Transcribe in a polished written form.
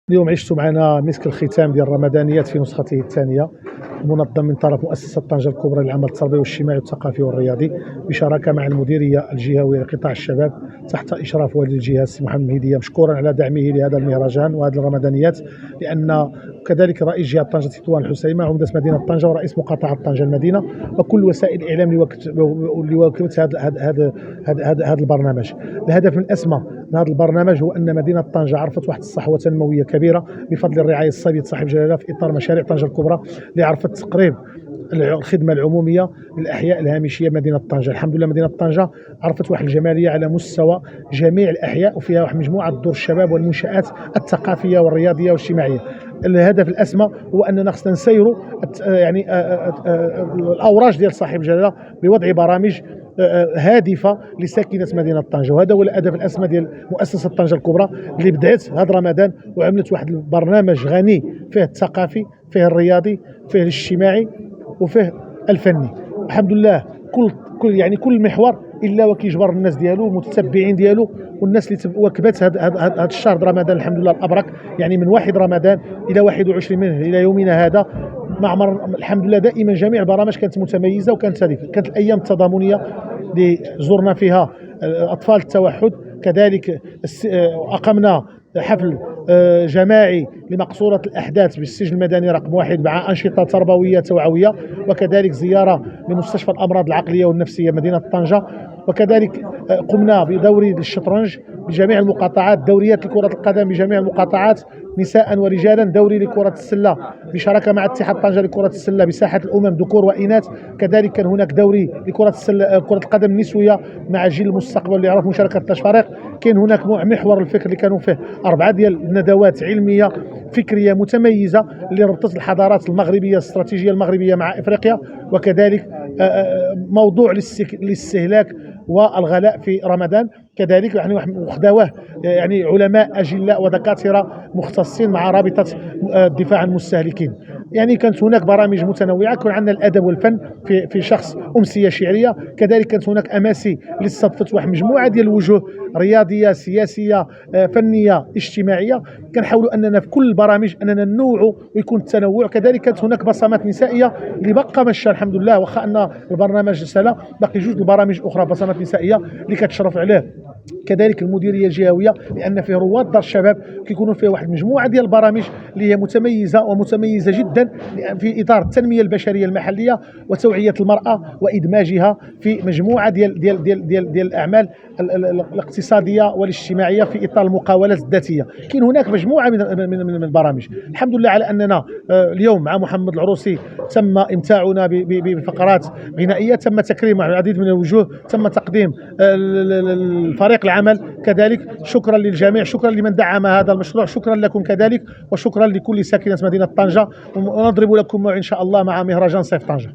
اليوم عشت معنا مسك الختام ديال الرمضانيات في نسخته الثانية، منظم من طرف مؤسسة طنجة الكبرى للعمل التربوي والاجتماعي والثقافي والرياضي بشراكة مع المديرية الجهوية لقطاع الشباب تحت إشراف والي الجهة السي محمد مهدية، مشكورا على دعمه لهذا المهرجان وهذه الرمضانيات، لأن كذلك رئيس جهة طنجة تطوان الحسيمة عمدة مدينة طنجة ورئيس مقاطعة طنجة المدينة وكل وسائل الإعلام اللي واكبت هذا البرنامج. الهدف من الأسمى من هذا البرنامج هو أن مدينة طنجة عرفت واحد الصحوة تنموية كبيرة بفضل الرعاية الصيبية صاحب جلالة في إطار مشاريع طنجة الكبرى اللي عرفت تقريب الخدمة العمومية للأحياء الهامشية بمدينة طنجة. الحمد لله مدينة طنجة عرفت واحد الجمالية على مستوى جميع الأحياء، وفيها واحد مجموعة دور الشباب والمنشآت الثقافية والرياضية والاجتماعية. الهدف الأسمى هو أننا خصنا نسيروا الأوراج ديال صاحب الجلالة بوضع برامج هادفه لساكنه مدينه طنجه، وهذا هو الهدف الاسمى ديال مؤسسه طنجه الكبرى اللي بدات هذا رمضان وعملت واحد البرنامج غني فيه الثقافي، فيه الرياضي، فيه الاجتماعي، وفيه الفني. الحمد لله كل محور الا وكيجبر الناس ديالو المتتبعين ديالو والناس اللي واكبت هذا الشهر رمضان الحمد لله الابرك، يعني من 1 رمضان الى 21 منه الى يومنا هذا معمر الحمد لله دائما جميع البرامج كانت متميزه، وكانت كانت الايام التضامنيه اللي زرنا فيها اطفال التوحد. كذلك اقمنا حفل جماعي لمقصورة الأحداث بالسجن المدني رقم 1 مع أنشطة تربوية توعوية، وكذلك زيارة لمستشفى الأمراض العقلية والنفسية مدينة طنجة، وكذلك قمنا بدوري الشطرنج بجميع المقاطعات، دوريات لكرة القدم بجميع المقاطعات نساء ورجالا، دوري لكرة السلة بشراكة مع اتحاد طنجة لكرة السلة بساحة الأمم ذكور وإناث. كذلك كان هناك دوري لكرة السلة كرة القدم النسوية مع جيل المستقبل اللي يعرف مشاركة 13 فريق. كاين هناك محور الفكر اللي كانوا فيه 4 ديال الندوات علمية فكرية متميزة اللي ربطت الحضارات المغربية الاستراتيجية المغربية مع إفريقيا، وكذلك موضوع الاستهلاك والغلاء في رمضان. كذلك يعني وخداوه يعني علماء اجلاء ودكاتره مختصين مع رابطه الدفاع عن المستهلكين. يعني كانت هناك برامج متنوعه، كان عندنا الادب والفن في شخص امسيه شعريه، كذلك كانت هناك اماسي اللي استضفت واحد مجموعه ديال الوجوه رياضيه سياسيه فنيه اجتماعيه. كنحاولوا اننا في كل البرامج اننا ننوعوا ويكون التنوع. كذلك كانت هناك بصمات نسائيه اللي بقى مشى الحمد لله، واخا ان البرنامج سلا باقي 2 البرامج اخرى بصمات نسائيه اللي كتشرف عليه كذلك المديريه الجهويه، لان فيه رواد دار الشباب كيكونوا فيه واحد المجموعه ديال البرامج اللي هي متميزه جدا في اطار التنميه البشريه المحليه وتوعيه المراه وادماجها في مجموعه ديال الاعمال الاقتصاديه والاجتماعيه في اطار المقاولات الذاتيه. كاين هناك مجموعه من البرامج. الحمد لله على اننا اليوم مع محمد العروسي تم امتاعنا بفقرات غنائيه، تم تكريم العديد من الوجوه، تم تقديم الفريق العمل. كذلك شكرا للجميع، شكرا لمن دعم هذا المشروع، شكرا لكم كذلك، وشكرا لكل ساكنة مدينة طنجة، ونضرب لكم ان شاء الله مع مهرجان صيف طنجة.